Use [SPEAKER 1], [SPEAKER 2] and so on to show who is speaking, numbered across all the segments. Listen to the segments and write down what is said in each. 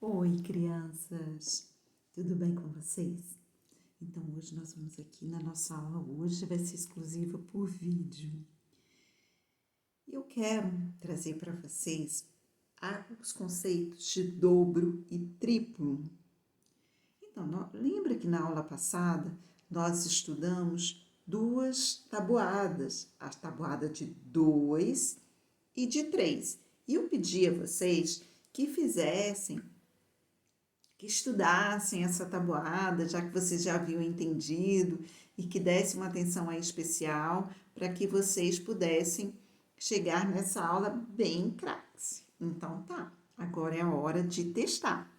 [SPEAKER 1] Oi, crianças! Tudo bem com vocês? Então, hoje nós vamos aqui na nossa aula. Hoje vai ser exclusiva por vídeo. Eu quero trazer para vocês os conceitos de dobro e triplo. Então, lembra que na aula passada nós estudamos duas tabuadas, a tabuada de 2 e de 3. E eu pedi a vocês que estudassem essa tabuada, já que vocês já haviam entendido, e que dessem uma atenção aí especial para que vocês pudessem chegar nessa aula bem craques. Então tá, agora é a hora de testar.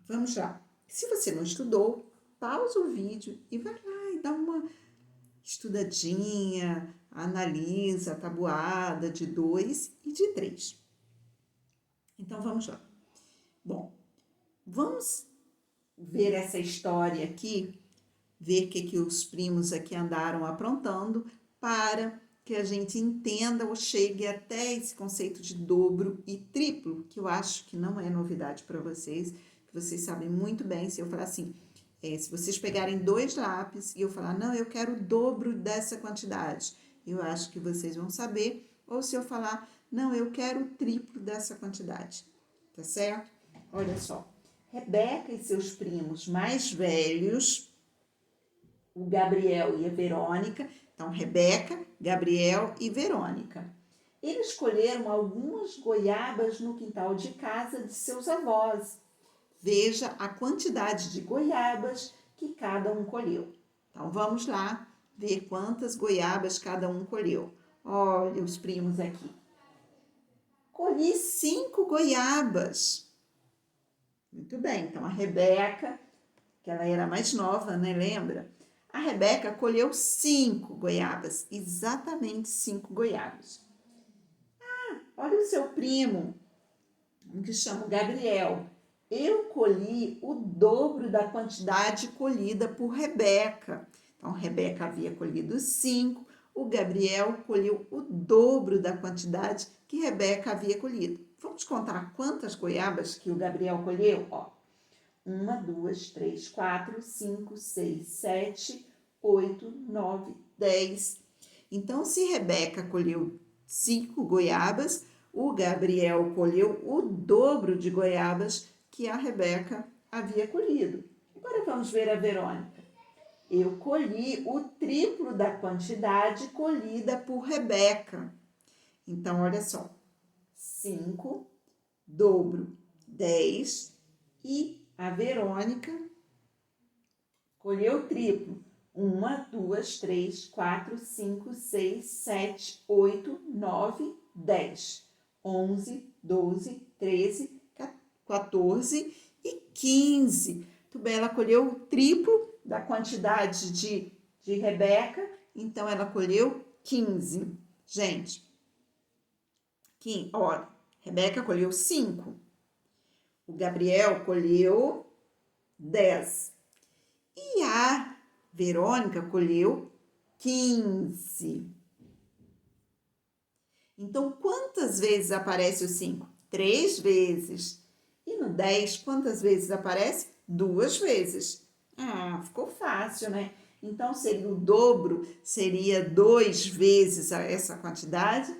[SPEAKER 1] Vamos lá. Se você não estudou, pausa o vídeo e vai lá e dá uma estudadinha, analisa a tabuada de 2 e de 3. Então vamos lá. Bom, vamos ver essa história aqui, ver o que os primos aqui andaram aprontando para que a gente entenda ou chegue até esse conceito de dobro e triplo, que eu acho que não é novidade para vocês, que vocês sabem muito bem. Se eu falar assim, se vocês pegarem 2 lápis e eu falar, não, eu quero o dobro dessa quantidade, eu acho que vocês vão saber. Ou se eu falar, não, eu quero o triplo dessa quantidade, tá certo? Olha só. Rebeca e seus primos mais velhos, o Gabriel e a Verônica, então Rebeca, Gabriel e Verônica. Eles colheram algumas goiabas no quintal de casa de seus avós. Veja a quantidade de goiabas que cada um colheu. Então vamos lá ver quantas goiabas cada um colheu. Olha os primos aqui. Colhi 5 goiabas. Muito bem, então a Rebeca, que ela era mais nova, né, lembra? A Rebeca colheu 5 goiabas, exatamente 5 goiabas. Olha o seu primo, que chama Gabriel. Eu colhi o dobro da quantidade colhida por Rebeca. Então, Rebeca havia colhido 5, o Gabriel colheu o dobro da quantidade que Rebeca havia colhido. Vamos contar quantas goiabas que o Gabriel colheu? Ó, 1, 2, 3, 4, 5, 6, 7, 8, 9, 10. Então, se Rebeca colheu 5 goiabas, o Gabriel colheu o dobro de goiabas que a Rebeca havia colhido. Agora vamos ver a Verônica. Eu colhi o triplo da quantidade colhida por Rebeca. Então, olha só. 5, dobro, 10 e a Verônica colheu o triplo. 1, 2, 3, 4, 5, 6, 7, 8, 9, 10, 11, 12, 13, 14 e 15. Muito bem, ela colheu o triplo da quantidade de Rebeca, então ela colheu 15. Gente, olha, Rebeca colheu 5. O Gabriel colheu 10. E a Verônica colheu 15. Então, quantas vezes aparece o 5? 3 vezes. E no 10, quantas vezes aparece? 2 vezes. Ah, ficou fácil, né? Então, seria o dobro, seria 2 vezes essa quantidade,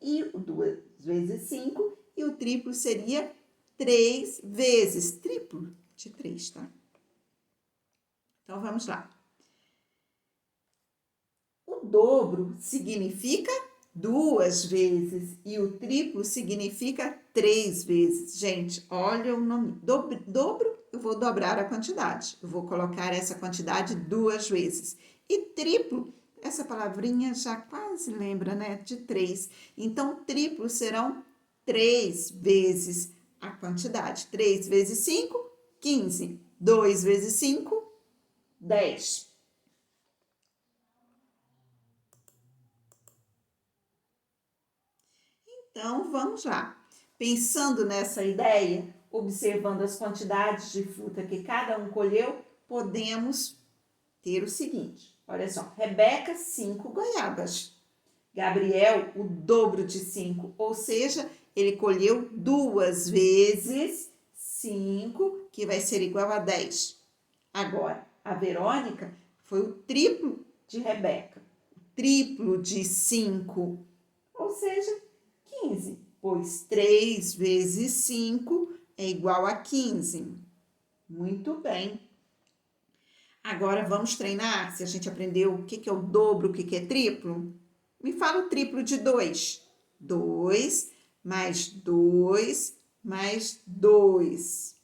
[SPEAKER 1] e o 2 vezes 5, e o triplo seria 3 vezes. Triplo de 3, tá? Então, vamos lá. O dobro significa 2 vezes e o triplo significa 3 vezes. Gente, olha o nome. Dobro, eu vou dobrar a quantidade. Eu vou colocar essa quantidade 2 vezes. E triplo, essa palavrinha já quase lembra, né? De 3. Então, triplo serão 3 vezes a quantidade. 3 vezes 5, 15. 2 vezes 5, 10. Então, vamos lá. Pensando nessa ideia, observando as quantidades de fruta que cada um colheu, podemos ter o seguinte. Olha só, Rebeca, 5 goiabas. Gabriel, o dobro de 5, ou seja, ele colheu 2 vezes 5, que vai ser igual a 10. Agora, a Verônica foi o triplo de Rebeca. O triplo de 5, ou seja, 15. Pois 3 vezes 5 é igual a 15. Muito bem. Agora vamos treinar. Se a gente aprendeu o que é o dobro, o que é triplo, me fala o triplo de 2. 2 mais 2 mais 2.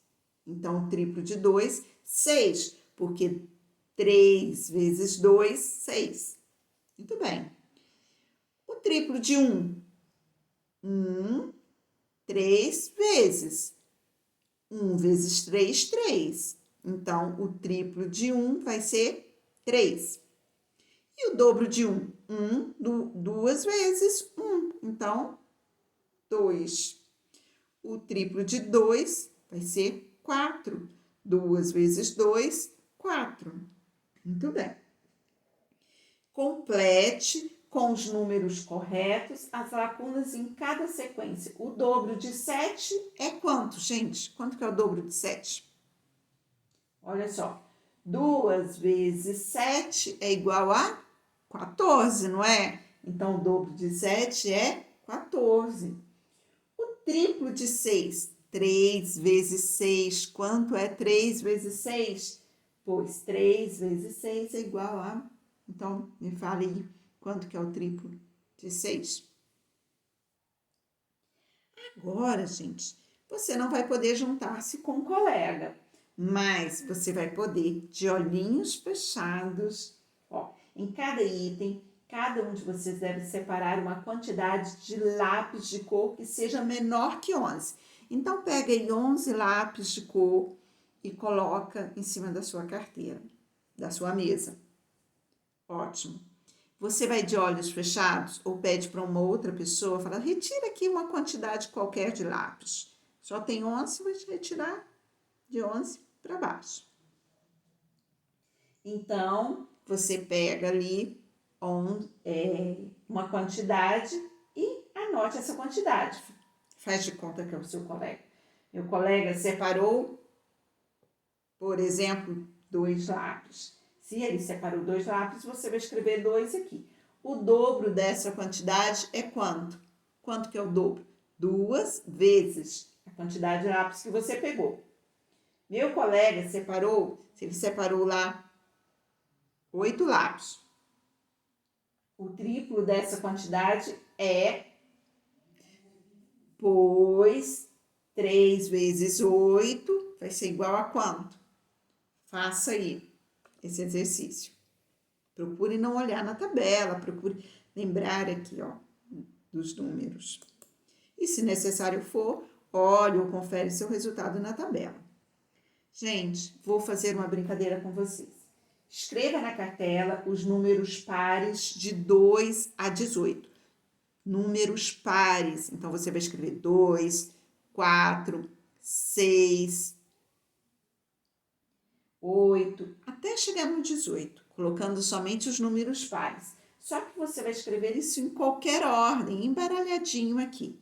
[SPEAKER 1] Então, o triplo de 2, 6, porque 3 vezes 2, 6. Muito bem. O triplo de 1, 3 vezes. 1 vezes 3, 3. Então, o triplo de 1 vai ser 3. E o dobro de 1? 2 vezes 1. Então, 2. O triplo de 2 vai ser 4. 2 vezes 2, 4. Muito bem. Complete com os números corretos as lacunas em cada sequência. O dobro de 7 é quanto, gente? Quanto que é o dobro de 7? Olha só. 2 vezes 7 é igual a 14, não é? Então, o dobro de 7 é 14. O triplo de 6, 3 vezes 6, quanto é 3 vezes 6? Pois 3 vezes 6 é igual a... Então, me fale aí, quanto que é o triplo de 6? Agora, gente, você não vai poder juntar-se com um colega, mas você vai poder, de olhinhos fechados, ó, em cada item, cada um de vocês deve separar uma quantidade de lápis de cor que seja menor que 11. Então, pega aí 11 lápis de cor e coloca em cima da sua carteira, da sua mesa. Ótimo. Você vai de olhos fechados ou pede para uma outra pessoa, fala, retira aqui uma quantidade qualquer de lápis. Só tem 11, vai retirar de 11 para baixo. Então, você pega ali uma quantidade e anote essa quantidade. Faz de conta que é o seu colega. Meu colega separou, por exemplo, 2 lápis. Se ele separou 2 lápis, você vai escrever 2 aqui. O dobro dessa quantidade é quanto? Quanto que é o dobro? 2 vezes a quantidade de lápis que você pegou. Meu colega separou, se ele separou lá 8 lápis, o triplo dessa quantidade é, pois 3 vezes 8 vai ser igual a quanto? Faça aí esse exercício. Procure não olhar na tabela, procure lembrar aqui, ó, dos números. E se necessário for, olhe ou confere seu resultado na tabela. Gente, vou fazer uma brincadeira com vocês. Escreva na cartela os números pares de 2 a 18. Números pares. Então, você vai escrever 2, 4, 6, 8, até chegar no 18, colocando somente os números pares. Só que você vai escrever isso em qualquer ordem, embaralhadinho aqui.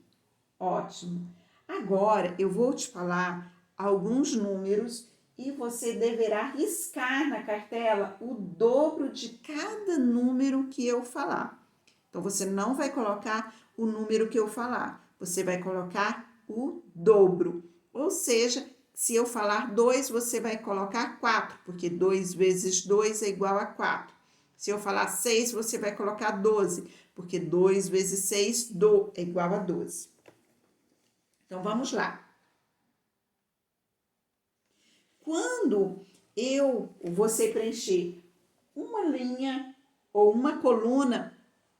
[SPEAKER 1] Ótimo. Agora, eu vou te falar alguns números e você deverá riscar na cartela o dobro de cada número que eu falar. Então, você não vai colocar o número que eu falar, você vai colocar o dobro. Ou seja, se eu falar 2, você vai colocar 4, porque 2 vezes 2 é igual a 4. Se eu falar 6, você vai colocar 12, porque 2 vezes 6 é igual a 12. Então, vamos lá. Quando você preencher uma linha ou uma coluna,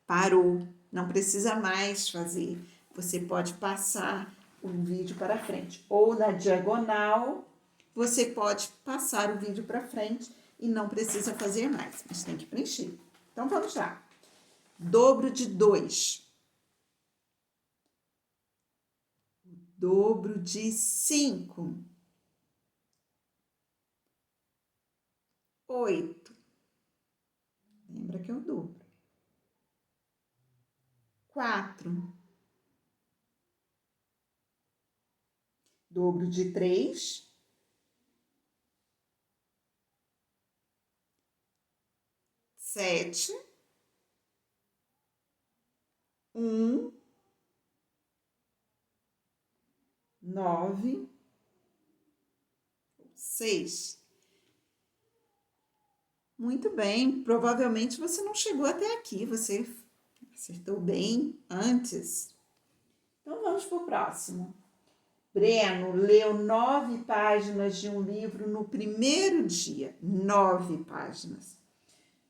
[SPEAKER 1] parou, não precisa mais fazer. Você pode passar o vídeo para frente. Ou na diagonal, você pode passar o vídeo para frente e não precisa fazer mais, mas tem que preencher. Então, vamos lá. Dobro de 2. Dobro de 5. 8. Lembra que é o dobro. 4. dobro de 3, 7, 1, 9, 6. Muito bem, provavelmente você não chegou até aqui, você acertou bem antes. Então, vamos para o próximo. Breno leu 9 páginas de um livro no primeiro dia. 9 páginas.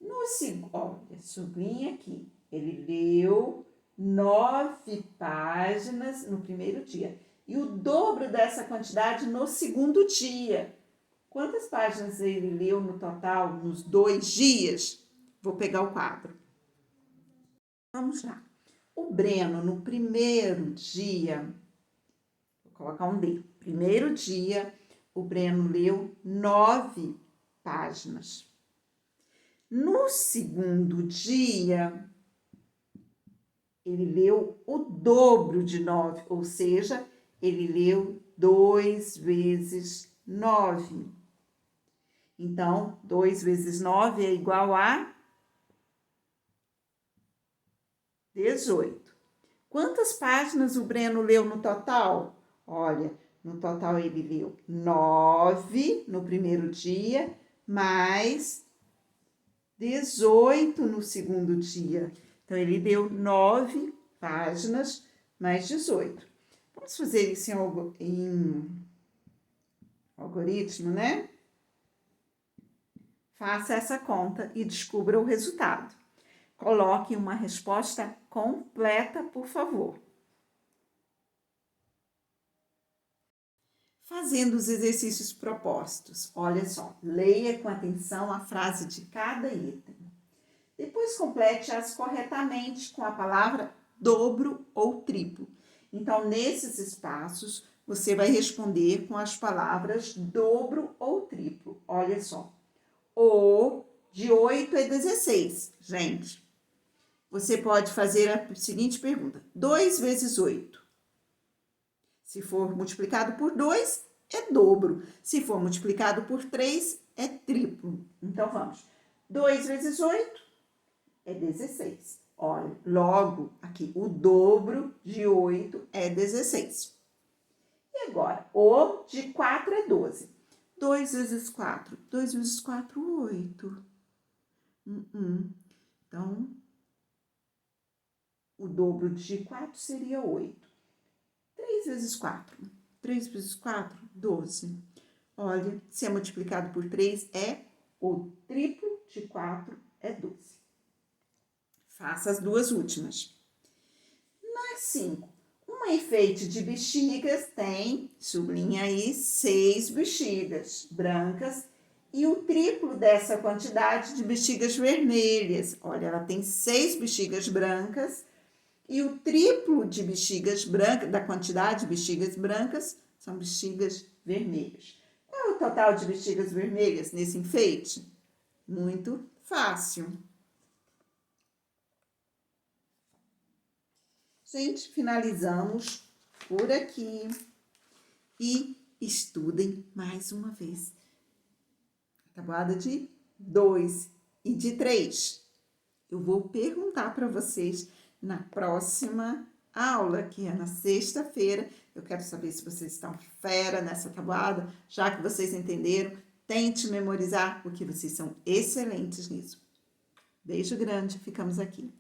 [SPEAKER 1] No segundo, olha, sublinha aqui. Ele leu 9 páginas no primeiro dia. E o dobro dessa quantidade no segundo dia. Quantas páginas ele leu no total nos 2 dias? Vou pegar o quadro. Vamos lá. O Breno, no primeiro dia, vou colocar um D. Primeiro dia, o Breno leu 9 páginas. No segundo dia, ele leu o dobro de 9, ou seja, ele leu 2 vezes 9. Então, 2 vezes 9 é igual a 18. Quantas páginas o Breno leu no total? Olha, no total ele leu 9 no primeiro dia, mais 18 no segundo dia. Então, ele leu 9 páginas mais 18. Vamos fazer isso em algoritmo, né? Faça essa conta e descubra o resultado. Coloque uma resposta completa, por favor. Fazendo os exercícios propostos. Olha só, leia com atenção a frase de cada item. Depois complete-as corretamente com a palavra dobro ou triplo. Então, nesses espaços, você vai responder com as palavras dobro ou triplo. Olha só. O de 8 é 16, gente. Você pode fazer a seguinte pergunta. 2 vezes 8. Se for multiplicado por 2, é dobro. Se for multiplicado por 3, é triplo. Então, vamos. 2 vezes 8 é 16. Olha, logo aqui, o dobro de 8 é 16. E agora, o de 4 é 12. 2 vezes 4. 2 vezes 4, 8. Então, o dobro de 4 seria 8. 3 vezes 4. 3 vezes 4, 12. Olha, se é multiplicado por 3, é o triplo de 4, é 12. Faça as duas últimas. Na 5, um enfeite de bexigas tem, sublinha aí, 6 bexigas brancas e o triplo dessa quantidade de bexigas vermelhas. Olha, ela tem 6 bexigas brancas e o triplo de bexigas brancas, da quantidade de bexigas brancas, são bexigas vermelhas. Qual é o total de bexigas vermelhas nesse enfeite? Muito fácil. Gente, finalizamos por aqui e estudem mais uma vez a tabuada de 2 e de 3. Eu vou perguntar para vocês na próxima aula, que é na sexta-feira. Eu quero saber se vocês estão fera nessa tabuada, já que vocês entenderam. Tente memorizar, porque vocês são excelentes nisso. Beijo grande, ficamos aqui.